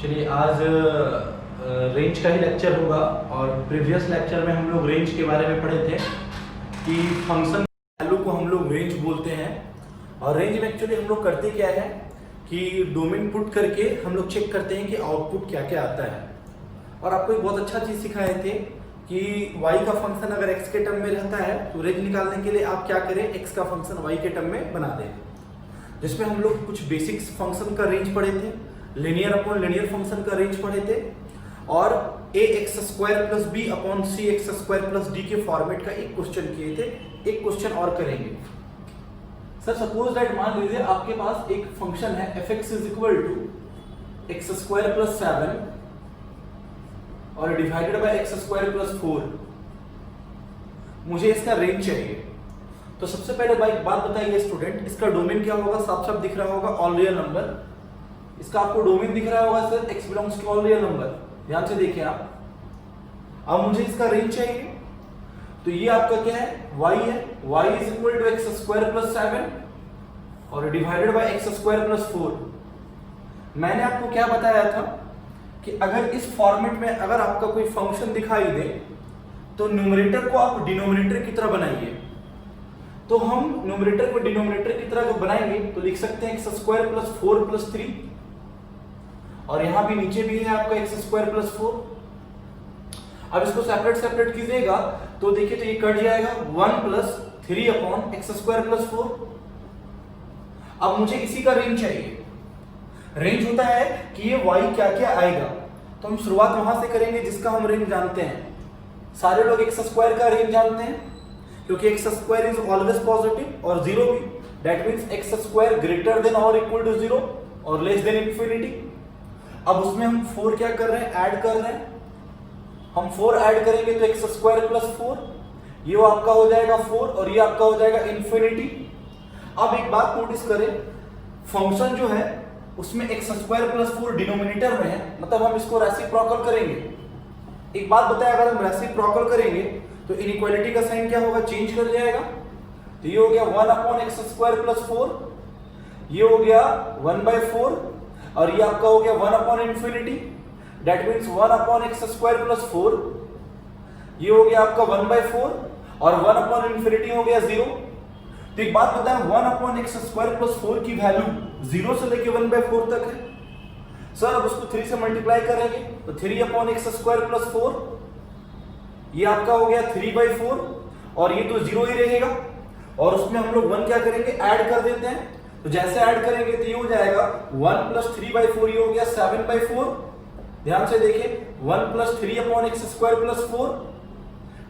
चलिए आज रेंज का ही लेक्चर होगा। और प्रीवियस लेक्चर में हम लोग रेंज के बारे में पढ़े थे कि फंक्शन वैल्यू को हम लोग रेंज बोलते हैं। और रेंज में एक्चुअली हम लोग करते क्या है कि डोमेन पुट करके हम लोग चेक करते हैं कि आउटपुट क्या क्या आता है। और आपको एक बहुत अच्छा चीज़ सिखाए थे कि y का फंक्शन अगर x के टर्म में रहता है तो रेंज निकालने के लिए आप क्या करें, x का फंक्शन y के टर्म में बना दें। जिसमें हम लोग कुछ बेसिक्स फंक्शन का रेंज पढ़े थे, लीनियर अपॉन लीनियर फंक्शन का रेंज पढ़े थे, और ax² plus b upon cx² plus d के फॉर्मेट का एक क्वेश्चन किए थे। एक क्वेश्चन और करेंगे। सर सपोज दैट मान लीजिए आपके पास एक फंक्शन है fx is equal to x² plus 7 और डिवाइडेड बाय x² प्लस 4। मुझे इसका रेंज चाहिए। तो सबसे पहले बात बताइए स्टूडेंट, इसका डोमेन क्या होगा? साफ साफ दिख रहा होगा, ऑल रियल नंबर। इसका आपको डोमेन दिख रहा होगा sir, x belongs to all real number. ध्यान से देखिए आप। अब मुझे इसका रेंज चाहिए, तो ये आपका क्या है? y है। y is equal to x² plus 7 और डिवाइडेड बाय x² प्लस 4। मैंने आपको क्या बताया था कि अगर इस फॉर्मेट में अगर आपका कोई फंक्शन दिखाई दे तो न्यूमरेटर को आप डिनोमिनेटर की तरह बनाइए। तो हम न्यूमरेटर को डिनोमिनेटर की तरह बनाएंगे तो लिख सकते हैं x² प्लस 4 प्लस 3, और यहां भी नीचे भी है आपका x² प्लस 4। अब इसको सेपरेट सेपरेट कीजिएगा तो देखिए तो ये कट जाएगा 1 प्लस 3 अपॉन x² प्लस 4। अब मुझे इसी का रेंज चाहिए। रेंज होता है कि ये y क्या क्या आएगा, तो हम शुरुआत वहां से करेंगे जिसका हम रेंज जानते हैं। सारे लोग x² का रेंज जानते हैं क्योंकि x² इज ऑलवेज पॉजिटिव और 0 भी। That means x² greater than और इक्वल टू 0 और लेस देन इंफिनिटी। अब उसमें हम 4 क्या कर रहे हैं? ऐड कर रहे हैं। हम 4 ऐड करेंगे तो x² प्लस 4, ये आपका हो जाएगा 4 और ये आपका हो जाएगा इंफिनिटी। अब एक बात नोटिस करें, फंक्शन जो है उसमें x² प्लस 4 डिनोमिनेटर में है, मतलब हम इसको रेसिप्रोकल करेंगे। एक बात बताएं, अगर हम रेसिप्रोकल करेंगे तो इनइक्वालिटी का साइन क्या होगा? चेंज कर जाएगा। तो ये हो गया 1 अपॉन x² प्लस 4, ये हो गया 1/4 और ये आपका हो गया 1 upon infinity. That means 1 upon x² plus 4, ये हो गया आपका 1/4 और 1 अपॉन इंफिनिटी हो गया 0। तो एक बात बताएं, 1 अपॉन x² प्लस 4 की वैल्यू 0 से लेके 1/4 तक है। सर अब उसको 3 से मल्टीप्लाई करेंगे तो 3 अपॉन x² प्लस 4, ये आपका हो गया 3/4 और ये तो 0 ही रहेगा। और उसमें हम लोग 1 क्या करेंगे? ऐड कर देते हैं। तो जैसे ऐड करेंगे तो ये हो जाएगा 1 प्लस 3/4, ये हो गया 7/4। ध्यान से देखिए, 1 प्लस 3 अपॉन x² प्लस 4,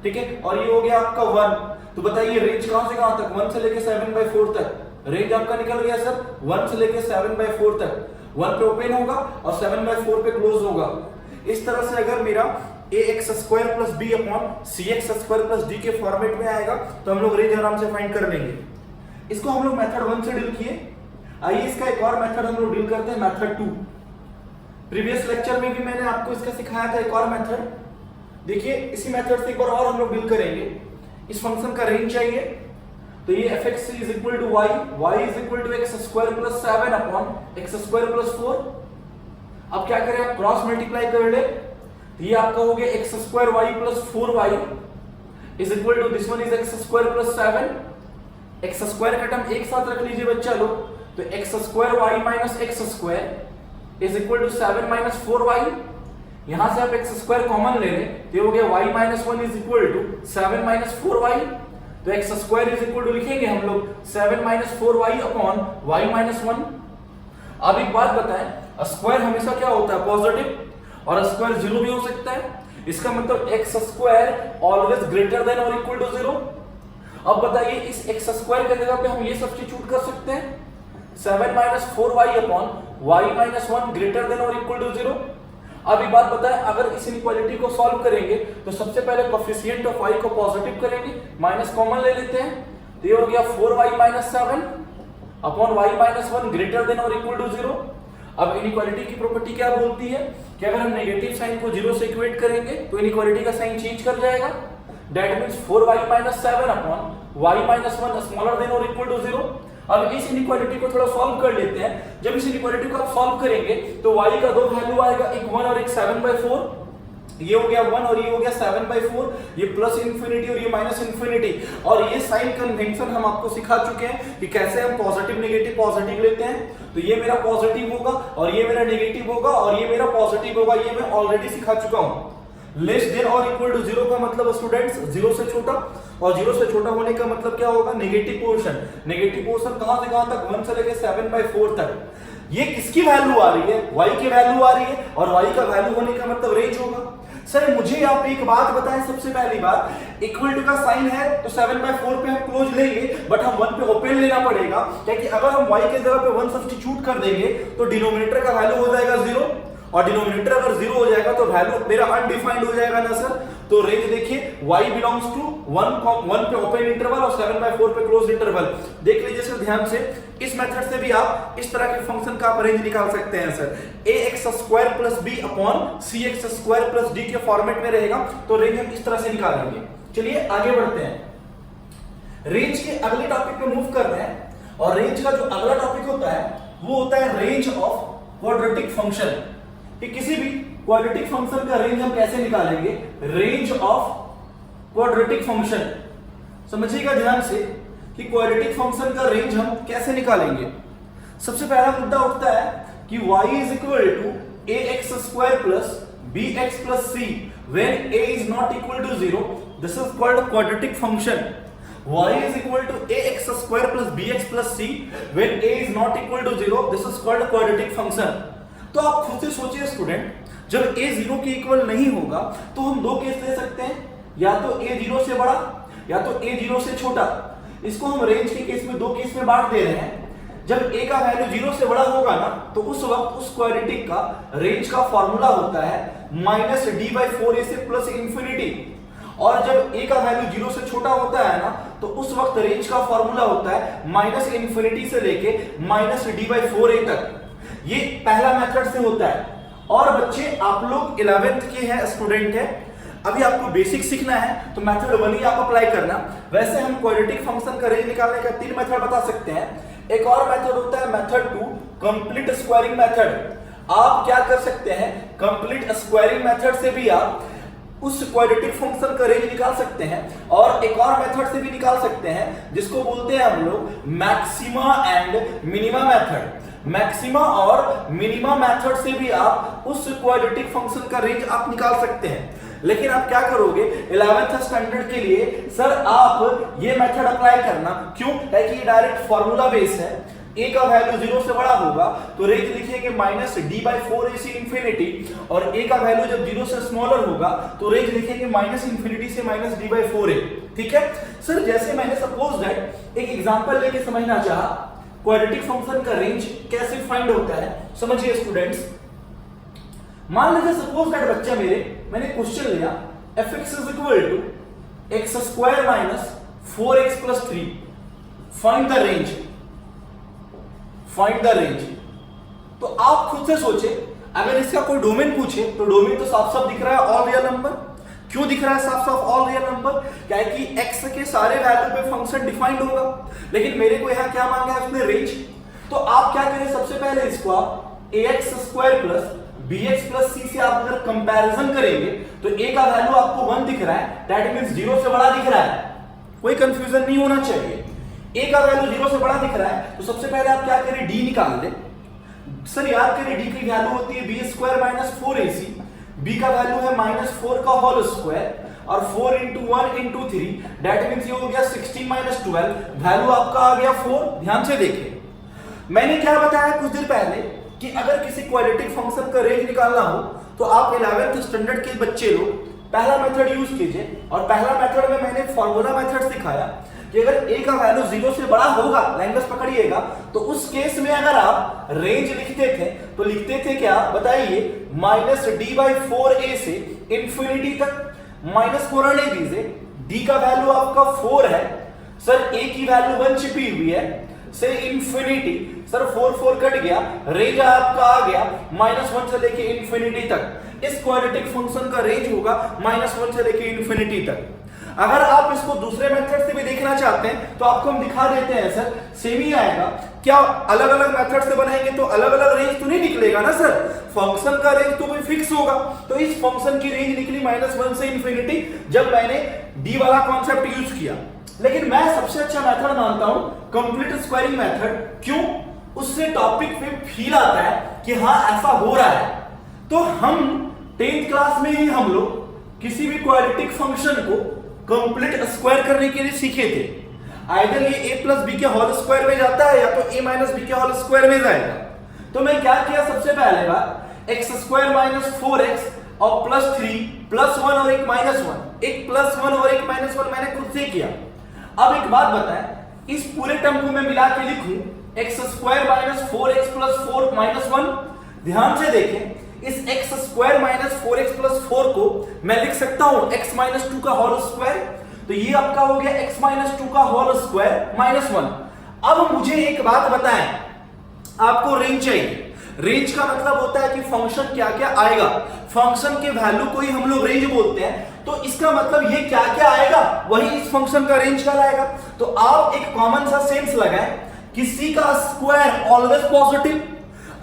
ठीक है, और ये हो गया आपका 1। तो बताइए रेंज कहां से कहां तक? 1 से लेके 7/4 तक रेंज आपका निकल गया सर। 1 से लेके 7/4 तक 1 पे ओपन होगा और 7/4 पे क्लोज होगा। इस तरह से अगर मेरा ax² plus b upon cx² plus d के फॉर्मेट में आएगा तो हम लोग रेंज आराम से फाइंड कर लेंगे। इसको हम लोग मेथड 1 से डील किए। आइए इसका एक और मेथड हम लोग डील करते हैं, मेथड 2। प्रीवियस लेक्चर में भी मैंने आपको इसका सिखाया था एक और मेथड। देखिए इसी मेथड से एक बार और हम लोग डील करेंगे। इस फंक्शन का रेंज चाहिए, तो ये fx is equal to y is equal to x² plus 7 upon x² plus 4। अब क्या करें? आप क्रॉस मल्टीप्लाई कर ले, तो ये आपका हो गया x² y plus 4y is equal to this one is x² plus 7। x² का टर्म एक साथ रख लीजिए बच्चा लोग, तो x² y minus x² is equal to 7 minus 4y। यहां से आप x² कॉमन ले लें तो ये हो गया y minus 1 is equal to 7 minus 4y। तो x² इज इक्वल टू लिखेंगे हम लोग 7 minus 4y upon y minus 1। अब एक बात बताएं, स्क्वायर हमेशा क्या होता है? पॉजिटिव, और स्क्वायर 0 भी हो सकता है। इसका मतलब x² ऑलवेज ग्रेटर देन और इक्वल टू 0। अब बताइए इस x² की जगह पे हम ये सब्स्टिट्यूट कर सकते हैं 7 minus 4y upon y minus 1 greater than और इक्वल टू 0। अब एक बात बताएं, अगर इस इनइक्वालिटी को सॉल्व करेंगे तो सबसे पहले कोएफिशिएंट ऑफ y को पॉजिटिव करेंगे, माइनस कॉमन ले लेते हैं, तो ये हो गया 4y minus 7 upon y minus 1 greater than और इक्वल टू 0। अब इनइक्वालिटी की प्रॉपर्टी क्या बोलती है कि अगर हम नेगेटिव साइन को 0 से इक्वेट करेंगे तो इनइक्वालिटी का साइन चेंज कर जाएगा। That means 4y minus 7 upon y minus 1 smaller then और इक्वल टू 0। अब इस इनइक्वालिटी को थोड़ा सॉल्व कर लेते हैं। जब इस इनइक्वालिटी को आप सॉल्व करेंगे तो y का दो वैल्यू आएगा, एक 1 और एक 7/4। ये हो गया 1 और ये हो गया 7/4, ये प्लस इंफिनिटी और ये माइनस इंफिनिटी। और ये साइन कन्वेंशन हम आपको सिखा चुके हैं कि कैसे हम पॉजिटिव नेगेटिव पॉजिटिव लेते हैं। तो ये मेरा पॉजिटिव होगा और ये मेरा नेगेटिव होगा और ये मेरा पॉजिटिव होगा, ये मैं ऑलरेडी सिखा चुका हूं। लेस देन और इक्वल टू 0 का मतलब स्टूडेंट्स 0 से छोटा, और 0 से छोटा होने का मतलब क्या होगा, नेगेटिव पोर्शन। नेगेटिव पोर्शन कहां से कहां तक, 1 से लेकर 7/4 तक। ये किसकी वैल्यू आ रही है, y की वैल्यू आ रही है, और y का वैल्यू होने का मतलब रेंज होगा। सर मुझे आप एक बात बताएं, सबसे पहली बात, इक्वल टू का साइन है तो 7/4 पे हम क्लोज लेंगे, बट हम 1 पे ओपन लेना पड़ेगा, क्योंकि अगर हम y के जगह पे 1 सब्स्टिट्यूट कर देंगे तो डिनोमिनेटर का वैल्यू हो जाएगा 0, और डिनोमिनेटर अगर 0 हो जाएगा तो वैल्यू मेरा अनडिफाइंड हो जाएगा ना सर। तो रेंज देखिए y बिलोंग्स टू 1 पे ओपन इंटरवल और 7/4 पे क्लोज इंटरवल। देख लीजिए सर ध्यान से, इस मेथड से भी आप इस तरह के फंक्शन का आप रेंज निकाल सकते हैं sir. ax² + b upon cx² + d के फॉर्मेट में रहेगा, तो रेंज हम इस तरह से निकालेंगे। चलिए आगे बढ़ते हैं, रेंज के अगले टॉपिक पे मूव कर रहे हैं, और रेंज का जो अगला टॉपिक होता है वो होता है रेंज ऑफ क्वाड्रेटिक फंक्शन। कि किसी भी क्वाड्रेटिक फंक्शन का रेंज हम कैसे निकालेंगे, रेंज ऑफ क्वाड्रेटिक फंक्शन। समझिएगा ध्यान से कि क्वाड्रेटिक फंक्शन का रेंज हम कैसे निकालेंगे। सबसे पहला मुद्दा उठता है कि y is equal to ax² plus bx plus c when a is not equal to 0, this is called a quadratic function. y is equal to ax² plus bx plus c when a is not equal to 0, this is called a quadratic function. तो आप खुद से सोचिए student, जब a 0 के equal नहीं होगा तो हम दो केस ले सकते हैं, या तो a 0 से बड़ा या तो a 0 से छोटा। इसको हम रेंज के केस में दो केस में बांट दे रहे हैं। जब a का वैल्यू 0 से बड़ा होगा ना, तो उस वक्त उस क्वाड्रेटिक का रेंज का फॉर्मूला होता है -d/4a से प्लस इंफिनिटी, और जब a का वैल्यू 0 से छोटा होता है ना, तो उस वक्त रेंज का फॉर्मूला होता है -इंफिनिटी से लेके -d/4a तक। ये पहला मेथड से होता है। और बच्चे आप लोग 11th के हैं, स्टूडेंट हैं, अभी आपको बेसिक सीखना है, तो मेथड 1 ही आप अप्लाई करना। वैसे हम क्वाड्रेटिक फंक्शन का रेंज निकालने का 3 मेथड बता सकते हैं। एक और मेथड होता है मेथड 2, कंप्लीट स्क्वायरिंग मेथड। आप क्या कर सकते हैं, कंप्लीट स्क्वायरिंग मेथड से भी आप उस क्वाड्रेटिक फंक्शन का रेंज निकाल सकते हैं, और एक और मेथड से भी निकाल सकते हैं जिसको बोलते हैं हम लोग maxima and minima method. Maxima और मिनिमा मेथड से भी आप उस क्वाड्रेटिक फंक्शन का रेंज आप निकाल सकते हैं। लेकिन आप क्या करोगे 11th स्टैंडर्ड के लिए, सर आप ये मेथड अप्लाई करना, क्यों, ताकि ये डायरेक्ट फॉर्मूला बेस है। a का वैल्यू 0 से बड़ा होगा तो रेंज लिखिए -d/4a से इंफिनिटी, और a का वैल्यू जब 0 से स्मॉलर होगा तो रेंज लिखेंगे -इंफिनिटी से -d/4a। ठीक है सर, जैसे मैंने सपोज दैट एक एग्जांपल लेके समझना चाहा क्वाड्रेटिक फंक्शन का रेंज कैसे फाइंड होता है, समझिए स्टूडेंट्स। मान लीजिए सपोज दैट बच्चा मैंने क्वेश्चन लिया fx is equal to x² - 4x + 3, find the range. Find the range, तो आप खुद से सोचे, अगर इसका कोई डोमेन पूछे तो डोमेन तो साफ साफ दिख रहा है ऑल रियल नंबर। क्यों दिख रहा है साफ साफ ऑल रियल नंबर, क्या कि x के सारे वैल्यू पे फंक्शन डिफाइंड होगा, लेकिन मेरे को यहाँ क्या मांगा है उसने, रेंज। तो आप क्या करें, सबसे पहले इसको आप ax² plus bx plus c से आप अगर कंपैरिजन करेंगे तो a का वैल्यू आपको 1 दिख रहा है, दैट मींस 0 से बड़ा दिख रहा है। कोई कंफ्यूजन नहीं होना चाहिए, a का वैल्यू 0 से बड़ा दिख रहा है, तो सबसे पहले आप क्या करें, d निकाल दें। सर याद करें d की वैल्यू होती है b² - 4ac, b का वैल्यू है -4 का होल स्क्वायर, और 4 × 1 × 3, दैट मींस ये हो गया 16 - 12, वैल्यू आपका आ गया 4। ध्यान से देखिए, मैंने क्या बताया कुछ देर पहले कि अगर किसी क्वाड्रेटिक फंक्शन का रेंज निकालना हो तो आप 11th स्टैंडर्ड के बच्चे लोग पहला मेथड यूज कीजिए। और पहला मेथड में मैंने फॉर्मूला मेथड सिखाया कि अगर a का वैल्यू 0 से बड़ा होगा, लैंग्वेज पकड़िएगा, तो उस केस में अगर आप रेंज लिखते थे तो लिखते थे क्या बताइए, -d/4a से इंफिनिटी तक। -4 रहने दीजिए, d का वैल्यू आपका 4 है, सर a की वैल्यू 1 छिपी हुई है, से इंफिनिटी। सर 4 4 कट गया, रेंज आपका आ गया -1 से लेके इंफिनिटी तक। इस क्वाड्रेटिक फंक्शन का रेंज होगा -1 से लेके इंफिनिटी तक। अगर आप इसको दूसरे मेथड से भी देखना चाहते हैं तो आपको हम दिखा देते हैं सर, सेम ही आएगा। क्या अलग अलग मेथड से बनाएंगे तो अलग अलग रेंज तो नहीं निकलेगा ना सर, फंक्शन का रेंज तो भी फिक्स होगा। तो इस फंक्शन की रेंज निकली -1 से इंफिनिटी जब मैंने डी वाला कॉन्सेप्ट यूज किया। लेकिन मैं सबसे अच्छा मेथड मानता हूं कंप्लीट स्क्वायरिंग मेथड। क्यों? उससे टॉपिक पे फील आता है कि हाँ ऐसा हो रहा है। तो हम 10th क्लास में ही हम लोग किसी भी क्वाड्रेटिक फंक्शन को कंप्लीट स्क्वायर करने के लिए सीखे थे। आइदर ये a प्लस बी के होल स्क्वायर में जाता है या तो a माइनस बी के होल स्क्वायर में जाएगा। तो मैं क्या किया, सबसे पहले बार एक्स स्क्वायर माइनस 4x और प्लस 3 प्लस 1 और एक माइनस 1, एक प्लस 1 और एक माइनस 1 मैंने खुद से किया। अब एक बात बताएं, इस पूरे टर्म को मैं मिला के लिखूं x square minus 4x plus 4 minus 1। ध्यान से देखें, इस x square minus 4x plus 4 को मैं लिख सकता हूं x माइनस 2 का होल स्क्वायर। तो ये आपका हो गया x माइनस 2 का होल स्क्वायर माइनस 1। अब मुझे एक बात बताएं, आपको रेंज चाहिए। रेंज का मतलब होता है कि फंक्शन क्या क्या आएगा, फंक्शन के वैल्यू को ही हम लोग रेंज बोलते हैं। तो इसका मतलब ये क्या क्या आएगा वही इस फंक्शन का रेंज कहलाएगा। तो आप एक कॉमन सा सेंस लगाएं कि c का स्क्वायर ऑलवेज पॉजिटिव,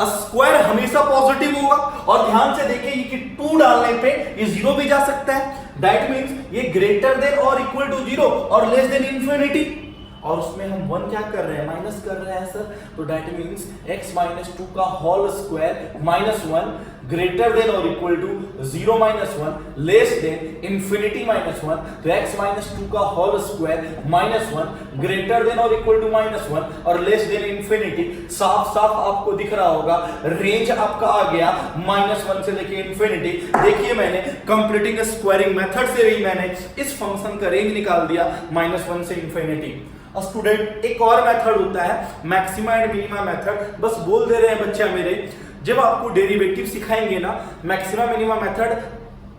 स्क्वायर हमेशा पॉजिटिव होगा। और ध्यान से देखिए कि 2 डालने पे ये 0 भी जा सकता है। दैट मींस ये ग्रेटर देन और इक्वल टू 0 और लेस देन इंफिनिटी। और उसमें हम 1 क्या कर रहे हैं, माइनस कर रहे हैं सर। तो दैट मींस x माइनस 2 का whole square minus 1 greater than और equal to 0 minus 1 less than infinity minus 1। तो x माइनस 2 का whole square minus 1 greater than और इक्वल टू माइनस 1 और लेस देन इंफिनिटी। साफ साफ आपको दिख रहा होगा रेंज आपका आ गया -1 से लेके इंफिनिटी। देखिए मैंने कंप्लीटिंग स्क्वायरिंग मेथड से भी मैंने इस फंक्शन का रेंज निकाल दिया -1 से इंफिनिटी। स्टूडेंट एक और मेथड होता है मैक्सिमा एंड मिनिमा मेथड। बस बोल दे रहे हैं बच्चा मेरे, जब आपको डेरिवेटिव सिखाएंगे ना मैक्सिमा मिनिमा मेथड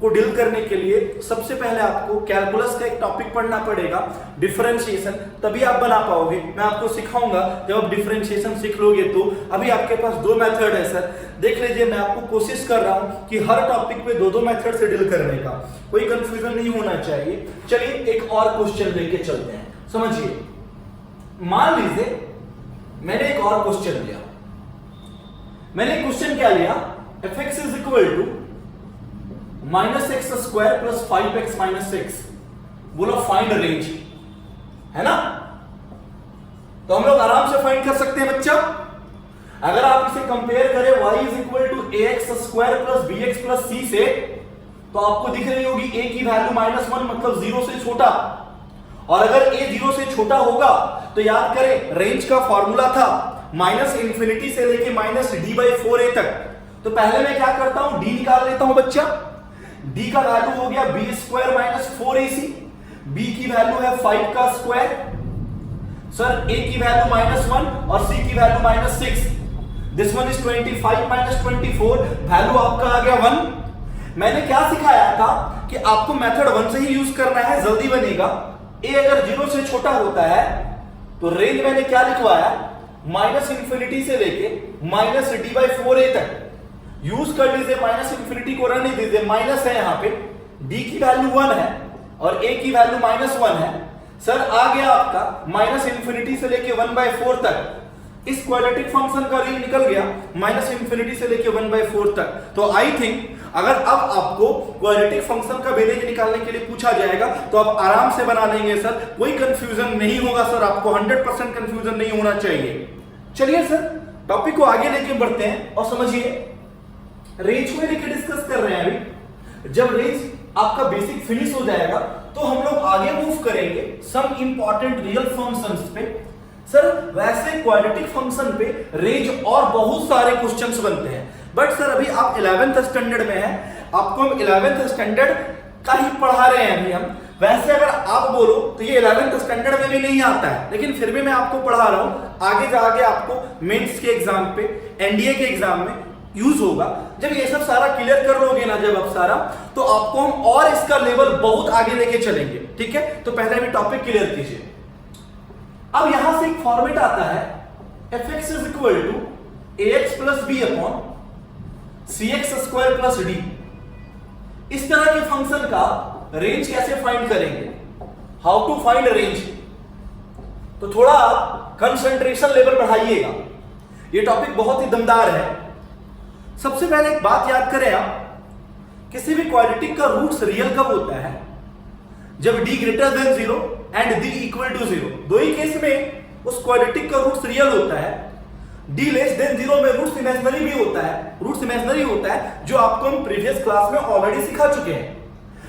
को डील करने के लिए सबसे पहले आपको कैलकुलस का एक टॉपिक पढ़ना पड़ेगा, डिफरेंशिएशन, तभी आप बना पाओगे। मैं आपको सिखाऊंगा जब आप डिफरेंशिएशन सीख लोगे। तो अभी आपके पास 2 मेथड है सर, देख लीजिए। मैं आपको कोशिश कर रहा हूं कि हर टॉपिक पे 2 मेथड से डील करने का, कोई कंफ्यूजन नहीं होना चाहिए। चलिए एक और क्वेश्चन लेके चलते हैं, समझिए। मान लीजिए मैंने एक और क्वेश्चन लिया। मैंने क्वेश्चन क्या लिया, fx is equal to -x square plus 5x minus 6। बोलो फाइंड रेंज, है ना। तो हम लोग आराम से फाइंड कर सकते हैं बच्चा। अगर आप इसे कंपेयर करें y is equal to ax square plus bx plus c से, तो आपको दिख रही होगी a की वैल्यू -1 मतलब 0 से छोटा। और अगर a 0 से छोटा होगा तो याद करें रेंज का फॉर्मूला था -इंफिनिटी से लेके -d/4a तक। तो पहले मैं क्या करता हूं, d निकाल लेता हूं बच्चा। d का वैल्यू हो गया b square minus 4ac। b की वैल्यू है 5 का स्क्वायर। सर a की वैल्यू -1 और c की value -6। This one is 25 minus 24, value आपका आ गया 1। मैंने क्या सिखाया था कि आपको मेथड 1 से ही यूज करना है, जल्दी बनेगा। a अगर 0 से छोटा होता है तो रेंज मैंने क्या लिखवाया, -इंफिनिटी से लेके -d/4a तक। यूज कर लीजिए, -इंफिनिटी को रहने दीजिए, माइनस है यहां पे। d की वैल्यू 1 है और a की वैल्यू -1 है। सर आ गया आपका -इंफिनिटी से लेके 1/4 तक। इस क्वाड्रेटिक फंक्शन का रेंज निकल गया -इंफिनिटी से लेके 1/4 तक। तो आई थिंक अगर अब आपको क्वाड्रेटिक फंक्शन का रेंज निकालने के लिए पूछा जाएगा तो आप आराम से बना लेंगे सर, कोई कंफ्यूजन नहीं होगा सर। आपको 100% कंफ्यूजन नहीं होना चाहिए। चलिए सर टॉपिक को आगे लेके बढ़ते हैं और समझिए रेंज को लेके डिस्कस कर रहे हैं अभी। जब रेंज आपका बेसिक फिनिश हो जाएगा तो हम लोग आगे मूव करेंगे सम इंपॉर्टेंट रियल फंक्शंस पे। सर वैसे क्वाड्रेटिक फंक्शन पे रेंज और बहुत सारे क्वेश्चंस बनते हैं, बट सर अभी आप 11th स्टैंडर्ड में हैं, आपको हम 11th स्टैंडर्ड का ही पढ़ा रहे हैं अभी हम। वैसे अगर आप बोलो तो ये 11th स्टैंडर्ड में भी नहीं आता है, लेकिन फिर भी मैं आपको पढ़ा रहा हूं। आगे जाके आपको मेंस के एग्जाम पे, एनडीए के एग्जाम में यूज होगा। जब ये सब सारा क्लियर कर लोगे ना जब आप सारा, तो आपको हम और इसका लेवल बहुत आगे लेके चलेंगे। ठीक है, तो पहले अभी टॉपिक क्लियर कीजिए। अब यहां से एक फॉर्मेट आता है f x is equal to a x plus b upon c x square plus d. इस तरह के फंक्शन का रेंज कैसे फाइंड करेंगे, हाउ टू फाइंड रेंज। तो थोड़ा कंसंट्रेशन लेवल बढ़ाइएगा, ये टॉपिक बहुत ही दमदार है। सबसे पहले एक बात याद करें आप, किसी भी क्वाड्रेटिक का रूट्स रियल कब होता है, जब d greater than 0 and d equal to 0। दो ही केस में उस क्वाड्रेटिक का रूट्स रियल होता है। d लेस देन 0 में रूट्स इमेजिनरी भी होता है, रूट्स इमेजिनरी होता है, जो आपको हम प्रीवियस क्लास में ऑलरेडी सिखा चुके हैं।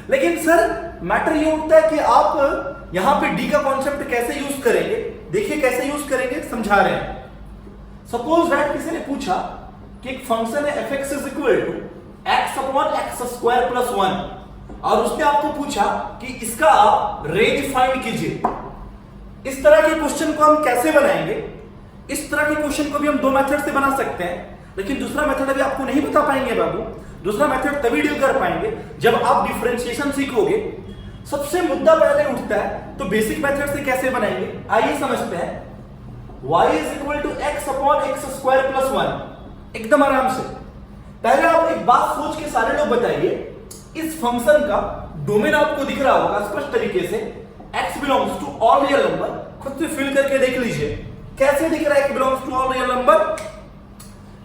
लेकिन सर मैटर ये उठता है कि आप यहां पे d का कॉन्सेप्ट कैसे यूज करेंगे। देखिए कैसे यूज करेंगे, समझा रहे हैं। सपोज दैट किसी ने पूछा कि एक फंक्शन है f x is equal to x upon x square plus 1, और उसने आपको पूछा कि इसका आप रेंज फाइंड कीजिए। इस तरह के क्वेश्चन को हम कैसे बनाएंगे, इस तरह के क्वेश्चन को भी हम दो मेथड से बना सकते हैं, लेकिन दूसरा मेथड अभी आपको नहीं बता पाएंगे बाबू। दूसरा मेथड तभी डील कर पाएंगे जब आप डिफरेंशिएशन सीखोगे। सबसे मुद्दा पहले उठता है, तो बेसिक मेथड से कैसे बनाएंगे, आइए समझते हैं। y is equal to x upon x square plus 1, एकदम आराम से। पहले आप एक बात सोच के सारे लोग बताइए, इस फंक्शन का डोमेन आपको दिख रहा होगा स्पष्ट तरीके से, x belongs to all real number. खुद से फिल करके देख लीजिए कैसे दिख रहा है x belongs to all real number,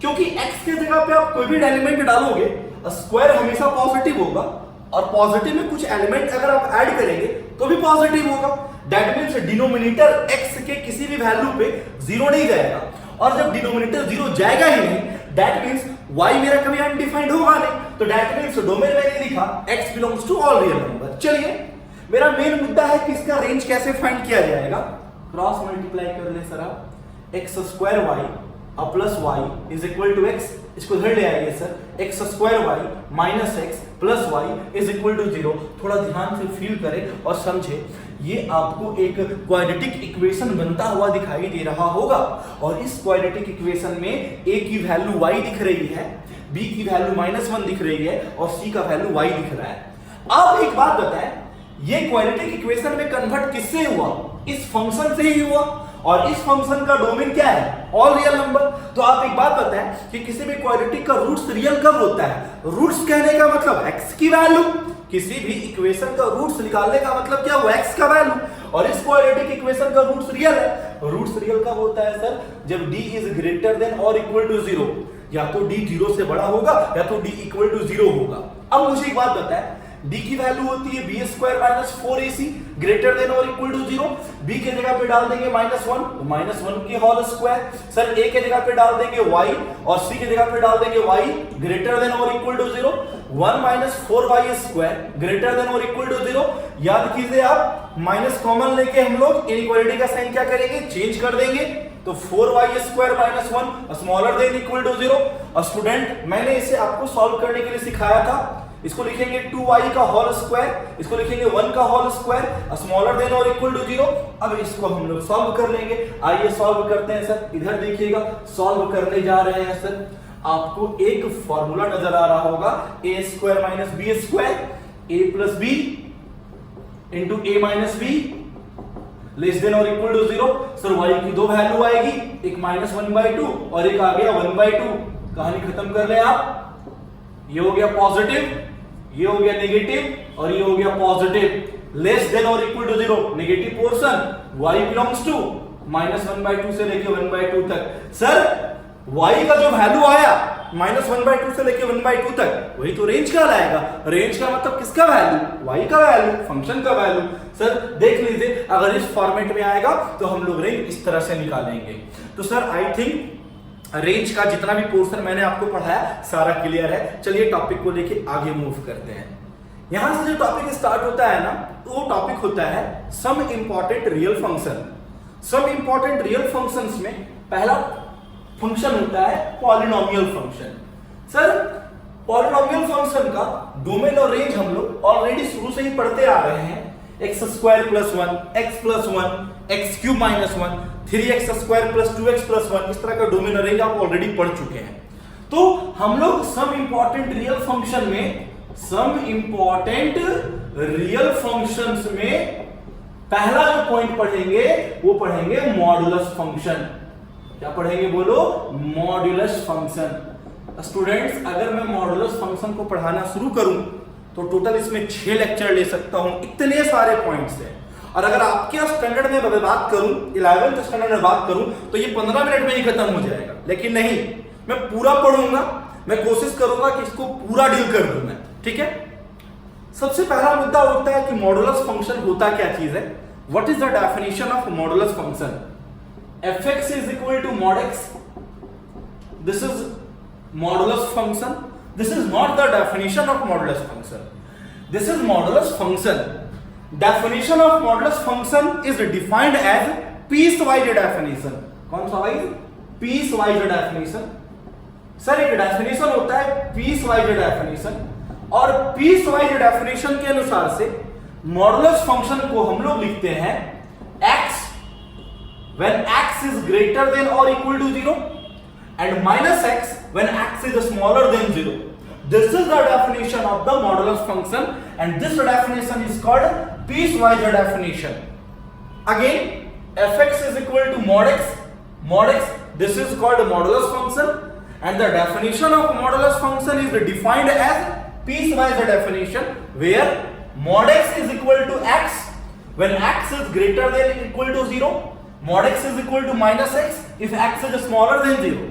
क्योंकि x के जगह पे आप कोई भी एलिमेंट डालोगे, स्क्वायर हमेशा पॉजिटिव होगा, और पॉजिटिव में कुछ एलिमेंट अगर आप ऐड करेंगे तो भी पॉजिटिव होगा। दैट मींस डिनोमिनेटर x के किसी भी वैल्यू पे जीरो नहीं जाएगा, और जब डिनोमिनेटर जीरो जाएगा ही नहीं, दैट मींस y मेरा कभी अनडिफाइंड होगा नहीं, तो दैट मींस डोमेन मैंने लिखा x belongs to all real number. चलिए मेरा मेन मुद्दा है कि इसका रेंज कैसे फाइंड किया जाएगा। क्रॉस मल्टीप्लाई कर ले सर आप, एक्स स्क्वायर वाई और plus y is equal to x, इसको इधर ले आइए sir, x square y minus x plus y is equal to 0। थोड़ा ध्यान से फील करें और समझे, ये आपको एक क्वाड्रेटिक इक्वेशन बनता हुआ दिखाई दे रहा होगा, और इस क्वाड्रेटिक इक्वेशन में a की वैल्यू y दिख रही है, b की वैल्यू -1 दिख रही है, और c का वैल्यू y दिख रहा है। अब एक बात बताएं, ये क्वाड्रेटिक इक्वेशन में कन्वर्ट किससे हुआ, इस फंक्शन से ही हुआ, और इस फंक्शन का डोमेन क्या है, ऑल रियल नंबर। तो आप एक बात बताएं कि किसी भी क्वाड्रेटिक का रूट्स रियल कब होता है। रूट्स कहने का मतलब x की वैल्यू, किसी भी इक्वेशन का रूट्स निकालने का मतलब क्या हुआ, x का वैल्यू, और इस क्वाड्रेटिक इक्वेशन का रूट्स रियल है। रूट्स रियल कब होता है सर, जब d इज ग्रेटर देन और इक्वल टू 0, या तो d 0 से बड़ा होगा या तो d इक्वल टू 0 होगा। अब मुझे एक बात बताएं, d की वैल्यू होती है b square minus 4ac greater than और इक्वल टू 0। b के जगह पे डाल देंगे -1, तो -1 की होल स्क्वायर। सर a के जगह पे डाल देंगे y, और c के जगह पे डाल देंगे y ग्रेटर देन और equal to 0। 1 minus 4y square greater than और इक्वल टू 0। याद कीजिए आप, माइनस कॉमन लेके हम लोग इनइक्वालिटी का साइन क्या करेंगे, चेंज कर देंगे, तो 4y square minus 1 smaller than equal to 0। और स्टूडेंट मैंने इसे आपको सॉल्व करने के लिए सिखाया था, इसको लिखेंगे 2y का होल स्क्वायर, इसको लिखेंगे 1 का होल स्क्वायर स्मॉलर देन और इक्वल टू 0। अब इसको हम लोग सॉल्व कर लेंगे। आइए सॉल्व करते हैं सर, इधर देखिएगा, सॉल्व करने जा रहे हैं सर। आपको एक फॉर्मूला नजर आ रहा होगा, a square minus b square, a plus b into a minus b less than और इक्वल टू 0। सर y की दो वैल्यू आएगी, एक -1/2 और एक आ गया 1/2। कहानी खत्म कर ले आप। ये हो गया पॉजिटिव, ये हो गया नेगेटिव, और ये हो गया पॉजिटिव। लेस देन और equal to 0 negative portion, y belongs to -1/2 से लेके 1/2 तक। सर y का जो वैल्यू आया -1/2 से लेके 1/2 तक, वही तो रेंज का लाएगा। रेंज का मतलब किसका वैल्यू, y का वैल्यू, फंक्शन का वैल्यू। सर देख लीजिए, अगर इस फॉर्मेट में आएगा तो हम लोग रेंज इस तरह से निकालेंगे। तो सर आई थिंक रेंज का जितना भी पोर्शन मैंने आपको पढ़ाया सारा क्लियर है। चलिए टॉपिक को लेके आगे मूव करते हैं। यहां से जो टॉपिक स्टार्ट होता है ना, तो वो टॉपिक होता है some important real function. Some important real functions में पहला फंक्शन होता है polynomial function. Sir polynomial function का डोमेन और रेंज हम लोग ऑलरेडी शुरू से ही पढ़ते आ रहे हैं। X square plus 1, x plus 1, x cube minus 1, 3x square plus 2x plus 1, इस तरह का डोमेन और रेंज आप ऑलरेडी पढ़ चुके हैं। तो हम लोग सम इंपॉर्टेंट रियल फंक्शन में, सम इंपॉर्टेंट रियल फंक्शंस में पहला जो पॉइंट पढ़ेंगे वो पढ़ेंगे मॉडुलस फंक्शन। क्या पढ़ेंगे बोलो? Modulus function. स्टूडेंट्स अगर मैं मॉड्यूलस फंक्शन को पढ़ाना शुरू करूं तो टोटल इसमें 6 लेक्चर ले सकता हूं, इतने सारे पॉइंट्स हैं। और अगर आपके स्टैंडर्ड में बात करूं, 11th स्टैंडर्ड में बात करूं तो ये 15 मिनट में ही खत्म हो जाएगा, लेकिन नहीं, मैं पूरा पढ़ूंगा, मैं कोशिश करूंगा कि इसको पूरा डील कर दूं मैं, ठीक है। सबसे पहला मुद्दा होता है कि मॉड्यूलस फंक्शन होता क्या चीज है। What is the definition of modulus function? fx is equal to mod x. This is modulus function. This is not the definition of modulus function. This is modulus function. Definition of modulus function is defined as piecewise definition. कौन सा wise? piecewise definition. Sir एक definition होता है piecewise definition, और piecewise definition के अनुसार से modulus function को हम लोग लिखते हैं x when x is greater than or equal to 0 and minus x when x is smaller than 0. This is the definition of the modulus function, and this definition is called piecewise definition. Again, fx is equal to mod x, this is called modulus function, and the definition of modulus function is defined as piecewise definition, where mod x is equal to x when x is greater than or equal to 0, mod x is equal to minus x if x is smaller than 0.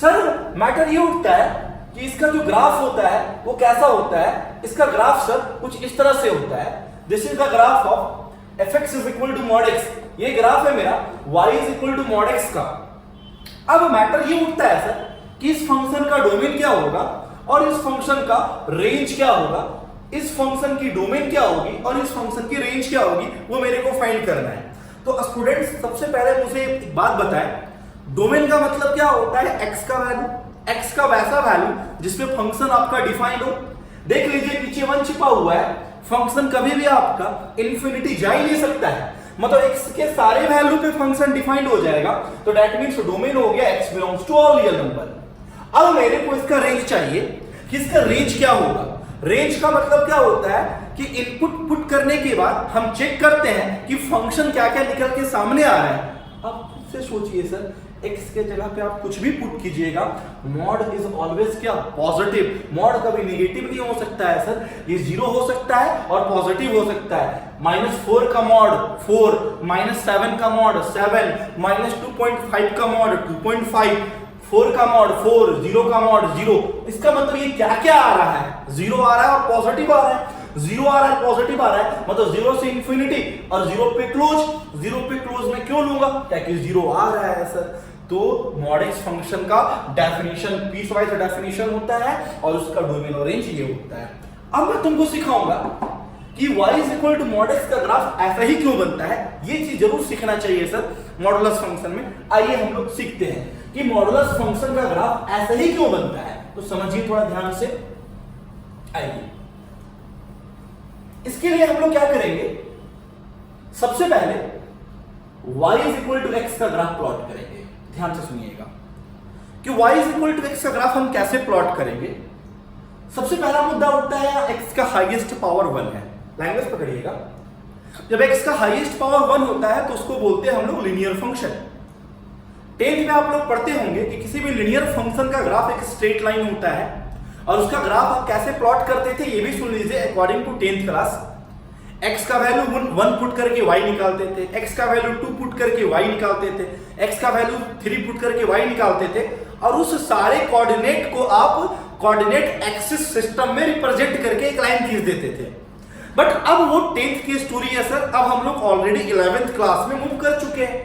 Sir matter ये उठता है कि इसका जो graph होता है वो कैसा होता है। इसका ग्राफ सर कुछ इस तरह से होता है। This is the graph of fx is equal to mod x. ये ग्राफ है मेरा y is equal to mod x का। अब मैटर ये उठता है सर कि इस फंक्शन का डोमेन क्या होगा और इस फंक्शन का रेंज क्या होगा, इस फंक्शन की डोमेन क्या होगी और इस फंक्शन की रेंज क्या होगी, वो मेरे को फाइंड करना है। तो स्टूडेंट्स सबसे पहले मुझे एक बात बताएं, डोमेन का मतलब क्या होता है? x का वैल्यू, x का वैसा वैल्यू जिसमें फंक्शन आपका डिफाइंड हो। देख लीजिए पीछे 1 छिपा हुआ है, फंक्शन कभी भी आपका इन्फिनिटी जा ही नहीं सकता है, मतलब x के सारे वैल्यू पे फंक्शन डिफाइंड हो जाएगा, तो दैट मींस डोमेन हो गया x belongs to all real number. अब मेरे को इसका रेंज चाहिए कि इसका रेंज क्या होगा। रेंज का मतलब क्या होता है कि इनपुट पुट करने के बाद हम चेक करते हैं कि फंक्शन क्या क्या निकल के सामने आ रहा है। अब खुद से सोचिए सर, x के जगह पे आप कुछ भी पुट कीजिएगा, मॉड इज ऑलवेज क्या? पॉजिटिव। मॉड कभी नेगेटिव नहीं हो सकता है सर, ये 0 हो सकता है और पॉजिटिव हो सकता है। -4 का मॉड 4, -7 का मॉड 7, -2.5 का मॉड 2.5, 4 का मॉड 4, 0 का मॉड 0। इसका मतलब ये क्या क्या आ रहा है? 0 आ रहा है और पॉजिटिव आ रहा है, 0 आ रहा है पॉजिटिव आ रहा है, मतलब 0 से इंफिनिटी और 0 पे क्लोज। 0 पे क्लोज मैं क्यों लूंगा? क्या कि 0 आ रहा है सर। तो mod x फंक्शन का डेफिनेशन पीसवाइज डेफिनेशन होता है और उसका डोमेन और रेंज ये होता है। अब मैं तुमको सिखाऊंगा कि y is equal to mod x का ग्राफ ऐसा ही क्यों बनता है। ये चीज जरूर सीखना चाहिए सर मॉडुलस फंक्शन में। आइए हम लोग सीखते हैं कि मॉडुलस फंक्शन का ग्राफ ऐसा ही क्यों बनता है, तो समझिए थोड़ा ध्यान से। आइए इसके लिए हम लोग क्या करेंगे, सबसे पहले y is equal to x का ग्राफ प्लॉट करेंगे। ध्यान से सुनिएगा कि y is equal to x का ग्राफ हम कैसे प्लॉट करेंगे। सबसे पहला मुद्दा उठता है x का हाईएस्ट पावर 1 है। लैंग्वेज पकड़िएगा, जब x का हाईएस्ट पावर 1 होता है तो उसको बोलते हैं हम लोग लीनियर फंक्शन। 10th में आप लोग पढ़ते होंगे कि किसी भी लीनियर फंक्शन का ग्राफ एक स्ट्रेट लाइन होता है और उसका ग्राफ आप कैसे प्लॉट करते थे ये भी सुन लीजिए। According to 10th class, x का वैल्यू 1 पुट करके y निकालते थे, x का वैल्यू 2 पुट करके y निकालते थे, x का वैल्यू 3 पुट करके y निकालते थे, और उस सारे कोऑर्डिनेट को आप कोऑर्डिनेट एक्सिस सिस्टम में रिप्रेजेंट करके एक लाइन खींच देते थे। बट अब वो 10th की स्टोरी है सर, अब हम लोग ऑलरेडी 11th क्लास में मूव कर चुके हैं।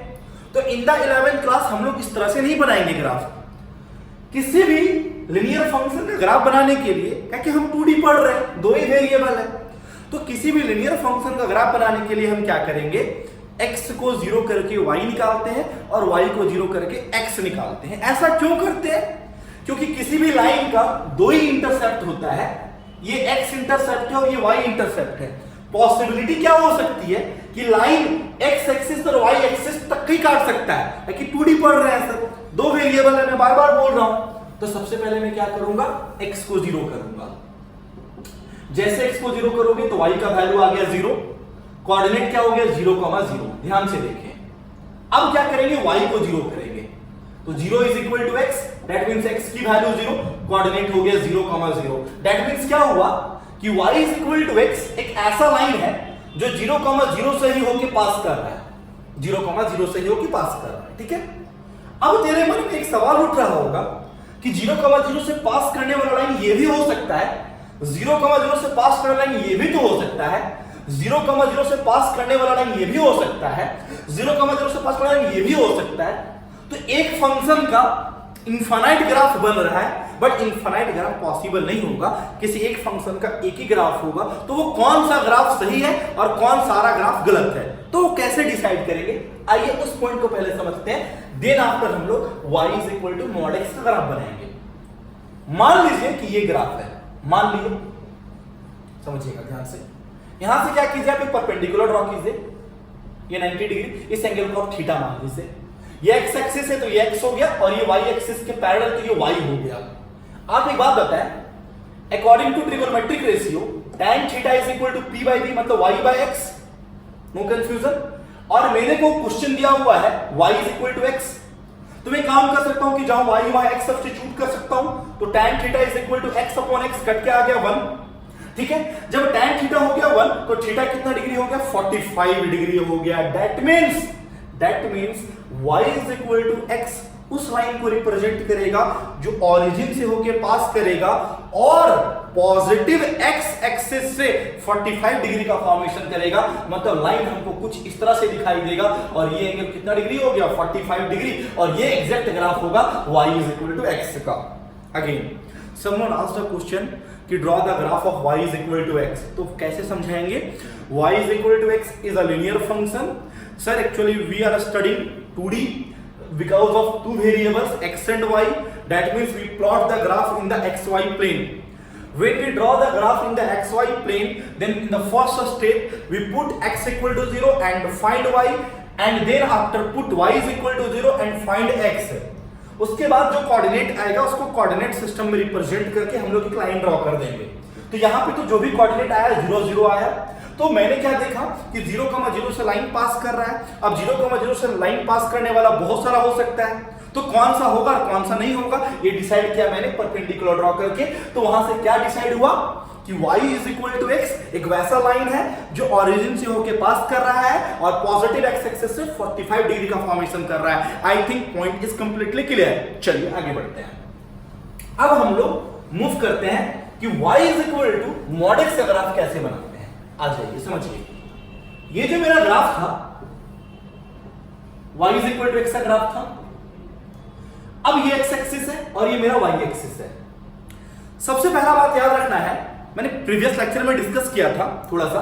तो इन द 11th क्लास हम लोग इस तरह से नहीं बनाएंगे ग्राफ। किसी भी लिनियर फंक्शन का ग्राफ बनाने के लिए, क्योंकि हम 2D पढ़ रहे हैं, 2 ही वेरिएबल है, तो किसी भी लिनियर फंक्शन का ग्राफ बनाने के लिए हम क्या करेंगे, x को 0 करके y निकालते हैं और y को 0 करके x निकालते हैं। ऐसा क्यों करते हैं? क्योंकि किसी भी लाइन का 2 ही इंटरसेप्ट होता है, ये x इंटरसेप्ट है और ये y इंटरसेप्ट है। पॉसिबिलिटी क्या हो सकती है कि लाइन x एक्सिस और y एक्सिस तक ही काट सकता है, कि 2D पढ़ रहे हैं सर, 2 वेरिएबल है, मैं बार बार बोल रहा हूं। तो सबसे पहले मैं क्या करूंगा, x को 0 करूंगा। जैसे x को 0 करोगे तो y का वैल्यू आ गया 0, कोऑर्डिनेट क्या हो गया 0,0। ध्यान से देखें, अब क्या करेंगे, y को 0 करेंगे। तो 0 is equal to x, that means x की वैल्यू 0, कोऑर्डिनेट हो गया 0,0। दैट मींस क्या हुआ कि y is equal to x एक ऐसा लाइन है जो 0,0 से ही होके पास कर रहा है, 0,0 से ही होके पास कर रहा है, ठीक है। अब तेरे मन में एक सवाल उठ रहा होगा कि 0,0 से पास करने वाला लाइन ये भी हो सकता है, 0,0 से पास करने वाला लाइन ये भी तो हो सकता है, 0,0 से पास करने वाला लाइन ये भी हो सकता है, 0,0 से पास करने वाला लाइन ये भी हो सकता है। तो एक फंक्शन का इनफाइनाइट ग्राफ बन रहा है, बट इनफाइनाइट ग्राफ पॉसिबल नहीं होगा, किसी एक फंक्शन का एक ही ग्राफ होगा। तो वो कौन सा ग्राफ सही है और कौन सारा ग्राफ गलत है, तो वो कैसे डिसाइड करेंगे, आइए उस पॉइंट को पहले समझते हैं। देन आफ्टर हम लोग y is equal to mod x का ग्राफ बनाएंगे। मान लीजिए कि ये ग्राफ है, मान लीजिए, समझिएगा ध्यान से। यहां से क्या कीजिए, आप एक परपेंडिकुलर ड्रॉ कीजिए, ये 90 डिग्री, इस एंगल को आप थीटा मान लीजिए। ये x एक्सिस है तो ये x हो गया, और ये y एक्सिस के पैरेलल तो ये y हो गया। आप एक बात बताएं, according to trigonometric ratio tan theta is equal to p by b, मतलब y by x, no confusion. और मेरे को क्वेश्चन दिया हुआ है y is equal to x, तो मैं काम कर सकता हूं कि जहां y वहां x सब्स्टिट्यूट कर सकता हूं, तो tan theta is equal to x upon x, cut के आ गया 1, ठीक है। जब tan थीटा हो गया 1 तो थीटा कितना डिग्री हो गया, 45 डिग्री हो गया। That means y is equal to x उस लाइन को रिप्रेजेंट करेगा जो ओरिजिन से होके पास करेगा, और पॉजिटिव x एक्सिस से 45 डिग्री का फॉर्मेशन करेगा। मतलब लाइन हमको कुछ इस तरह से दिखाई देगा, और ये एंगल कितना डिग्री हो गया, 45 डिग्री, और ये एग्जैक्ट ग्राफ होगा y is equal to x का। Again someone asked a question कि draw the graph of y is equal to x, तो कैसे समझाएंगे। y is equal to x is a linear function. Sir actually we are studying 2D because of two variables x and y, that means we plot the graph in the xy plane. When we draw the graph in the xy plane, then in the first step we put x equal to 0 and find y, and then after put y is equal to 0 and find x. उसके बाद जो coordinate आएगा उसको coordinate system में represent करके हम लोग एक लाइन ड्रॉ कर देंगे। तो यहाँ पे तो जो भी कोऑर्डिनेट आया 0 0 आया, तो मैंने क्या देखा कि 0,0 से लाइन पास कर रहा है। अब 0,0 से लाइन पास करने वाला बहुत सारा हो सकता है, तो कौन सा होगा और कौन सा नहीं होगा ये डिसाइड किया मैंने परपेंडिकुलर ड्रॉ करके। तो वहां से क्या डिसाइड हुआ कि y is equal to x एक वैसा लाइन है जो ओरिजिन से होके पास कर रहा है और पॉजिटिव x एक्सिस से 45 डिग्री का फॉर्मेशन कर रहा है। I think point is completely clear. चलिए आगे बढ़ते हैं। अब हम लोग मूव करते हैं कि y is equal to mod x का ग्राफ कैसे बनाते हैं। आ जाइए समझिए, ये जो मेरा ग्राफ था y is equal to x का ग्राफ था। अब ये x एक्सिस है और ये मेरा y एक्सिस है। सबसे पहला बात याद रखना है, मैंने प्रीवियस लेक्चर में डिस्कस किया था थोड़ा सा,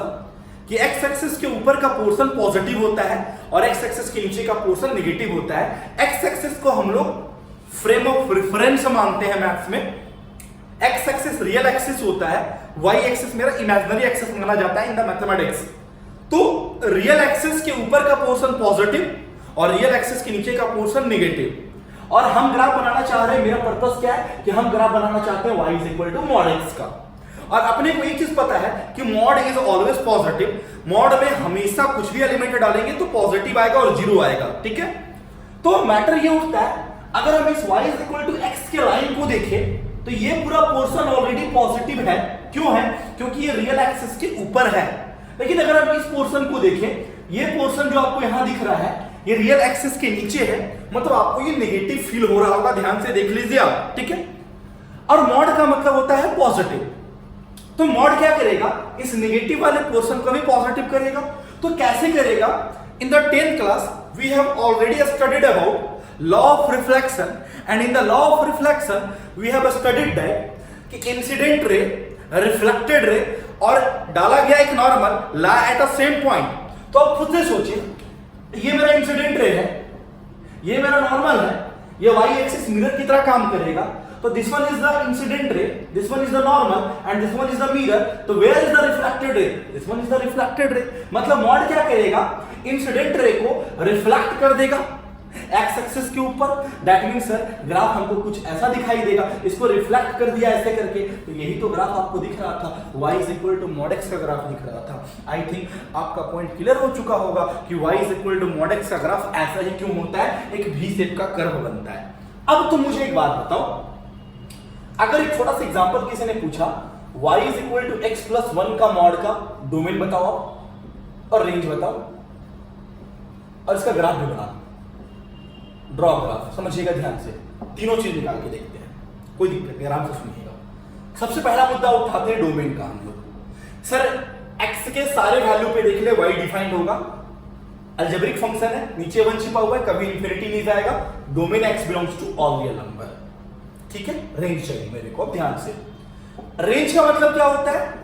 कि x एक्सिस के ऊपर का पोर्शन पॉजिटिव होता है और x एक्सिस के नीचे का पोर्शन नेगेटिव होता है। x एक्सिस को हम लोग फ्रेम ऑफ रेफरेंस मानते हैं मैथ्स में। x एक्सिस रियल एक्सिस होता है, y एक्सिस मेरा इमेजिनरी एक्सिस माना जाता है इन द मैथमेटिक्स। तो रियल एक्सिस के ऊपर का पोर्शन पॉजिटिव और रियल एक्सिस के नीचे का पोर्शन नेगेटिव। और हम ग्राफ बनाना चाह रहे हैं, मेरा पर्पस क्या है कि हम ग्राफ बनाना चाहते हैं y is equal to mod x का। और अपने को एक चीज पता है कि mod is always positive. Mod में हमेशा कुछ भी एलिमेंट डालेंगे तो पॉजिटिव आएगा और जीरो आएगा, ठीक है। तो मैटर ये उठता है, अगर हम इस y is equal to x के लाइन को देखें तो ये पूरा पोर्शन ऑलरेडी पॉजिटिव है। क्यों है? क्योंकि ये रियल एक्सिस के ऊपर है। लेकिन अगर हम इस पोर्शन को देखें, ये पोर्शन जो आपको यहां दिख रहा है ये रियल एक्सिस के नीचे है, मतलब आपको ये नेगेटिव फील हो रहा होगा। ध्यान से देख लीजिए आप, ठीक है। और मॉड का मतलब होता है पॉजिटिव। तो मॉड क्या करेगा, इस नेगेटिव वाले पोर्शन को भी पॉजिटिव करेगा। तो कैसे करेगा? In the 10th class we have already studied about law of reflection, and in the law of reflection we have studied that कि इंसिडेंट रे, रिफ्लेक्टेड रे और डाला गया एक normal law at a same point. तो आप खुद से सोचिए, ये मेरा इंसिडेंट रे है, ये मेरा नॉर्मल है, ये y एक्सिस मिरर की तरह काम करेगा। तो this one is the incident ray, this one is the normal and this one is the mirror. तो where is the reflected ray? This one is the reflected ray. मतलब mod क्या करेगा, incident ray को reflect कर देगा x axis के ऊपर, that mean sir graph हमको कुछ ऐसा दिखाई देगा, इसको रिफ्लेक्ट कर दिया ऐसे करके, तो यही तो ग्राफ आपको दिख रहा था, y is equal to mod x का ग्राफ दिख रहा था। आई थिंक आपका पॉइंट क्लियर हो चुका होगा कि y is equal to mod x का ग्राफ ऐसा ही क्यों होता है, एक v शेप का कर्व बनता है। अब तो मुझे एक बात बताओ, अगर एक छोटा सा एग्जांपल किसी ने पूछा y is equal to x plus 1 का मॉड का डोमेन बताओ और रेंज बताओ और इसका ग्राफ भी बना ड्रॉ ग्राफ, समझिएगा ध्यान से, तीनों चीज निकाल के देखते हैं, कोई दिक्कत नहीं, आराम से सुनिएगा। सबसे पहला मुद्दा उठाते हैं डोमेन का हम लोग। सर x के सारे वैल्यू पे देख ले y डिफाइंड होगा, अलजेब्रिक फंक्शन है, नीचे 1 छिपा हुआ है, कभी इंफिनिटी नहीं जाएगा, domain x belongs to all real number, ठीक है। रेंज चाहिए मेरे को, ध्यान से। रेंज का मतलब क्या होता है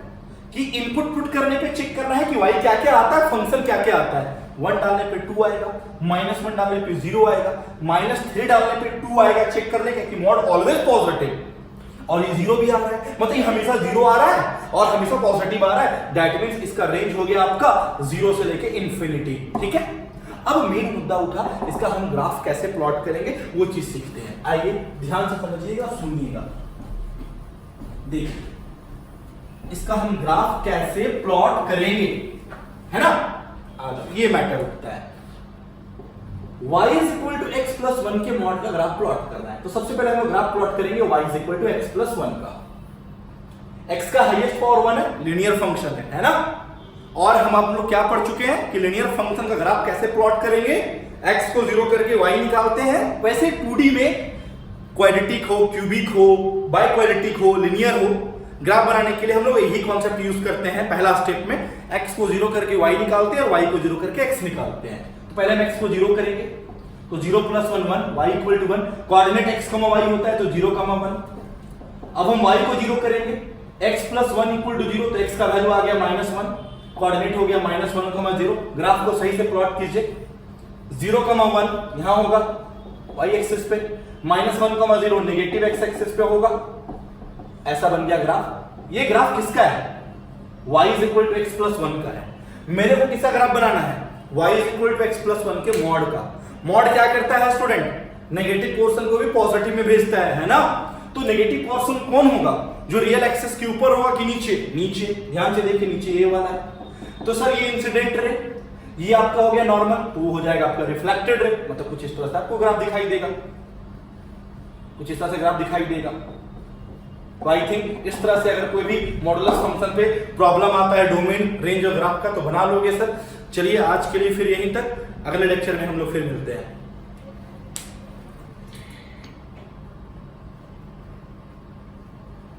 कि इनपुट पुट करने पे चेक करना है कि y क्या क्या आता है, फंक्शन क्या क्या आता है। 1 डालने पे 2 आएगा, -1 डालने पे 0 आएगा, -3 डालने पे 2 आएगा, चेक कर लेंगे कि मॉड ऑलवेज पॉजिटिव और ये 0 भी आ रहा है, मतलब ये हमेशा 0 आ रहा है और हमेशा पॉजिटिव आ रहा है, दैट मींस इसका रेंज हो गया आपका 0 से लेके इंफिनिटी, ठीक है। अब मेन मुद्दा उठा, इसका हम ग्राफ कैसे प्लॉट करेंगे वो चीज सीखते हैं। आइए ध्यान से समझिएगा, सुनिएगा, देखिए इसका हम ग्राफ कैसे प्लॉट करेंगे, है ना। ये मैटर उठता है, y is equal to x plus 1 के मॉड का ग्राफ प्लॉट करना है, तो सबसे पहले हम ग्राफ प्लॉट करेंगे y is equal to x plus 1 का। x का हाईएस्ट पावर 1 है, लीनियर फंक्शन है ना। और हम आप लोग क्या पढ़ चुके हैं कि लीनियर फंक्शन का ग्राफ कैसे प्लॉट करेंगे, x को 0 करके y निकालते हैं। वैसे 2D में क्वाड्रेटिक हो, क्यूबिक हो, बाई क्वाड्रेटिक हो, लीनियर हो, ग्राफ बनाने के लिए हम लोग यही कॉन्सेप्ट यूज करते हैं। पहला स्टेप में x को 0 करके y निकालते हैं और y को 0 करके x निकालते हैं। तो पहले हम x को 0 करेंगे, तो 0 plus 1 1, y equal to 1, coordinate x, y होता है तो 0, 1। अब हम y को 0 करेंगे, x प्लस 1 इक्वल टू 0, तो x का वैल्यू आ गया -1, कोऑर्डिनेट हो गया -1, 0। ग्राफ को सही से प्लॉट कीजिए, 0, 1 यहां होगा y एक्सिस पे, -1, 0 नेगेटिव x एक्सिस पे होगा, ऐसा बन गया ग्राफ। ये ग्राफ किसका है, y is equal to x plus 1 का है। मेरे को किसका ग्राफ बनाना है, y is equal to x plus 1 के मॉड का। मॉड क्या करता है स्टूडेंट, नेगेटिव पोर्शन को भी पॉजिटिव में भेजता है ना। तो नेगेटिव पोर्शन कौन होगा, जो रियल एक्सिस के ऊपर होगा कि नीचे, नीचे, ध्यान से देखिए नीचे ये वाला है। तो सर ये इंसिडेंट रे, ये आपका हो गया नॉर्मल, तो वो हो जाएगा आपका रिफ्लेक्टेड रे, मतलब कुछ इस तरह से आपको ग्राफ दिखाई देगा, कुछ इस तरह से ग्राफ दिखाई देगा। तो आई थिंक इस तरह से अगर कोई भी मॉडुलस फंक्शन पे प्रॉब्लम आता है डोमेन, रेंज और ग्राफ का, तो बना लोगे सर। चलिए आज के लिए फिर यहीं तक, अगले लेक्चर में हम लोग फिर मिलते हैं।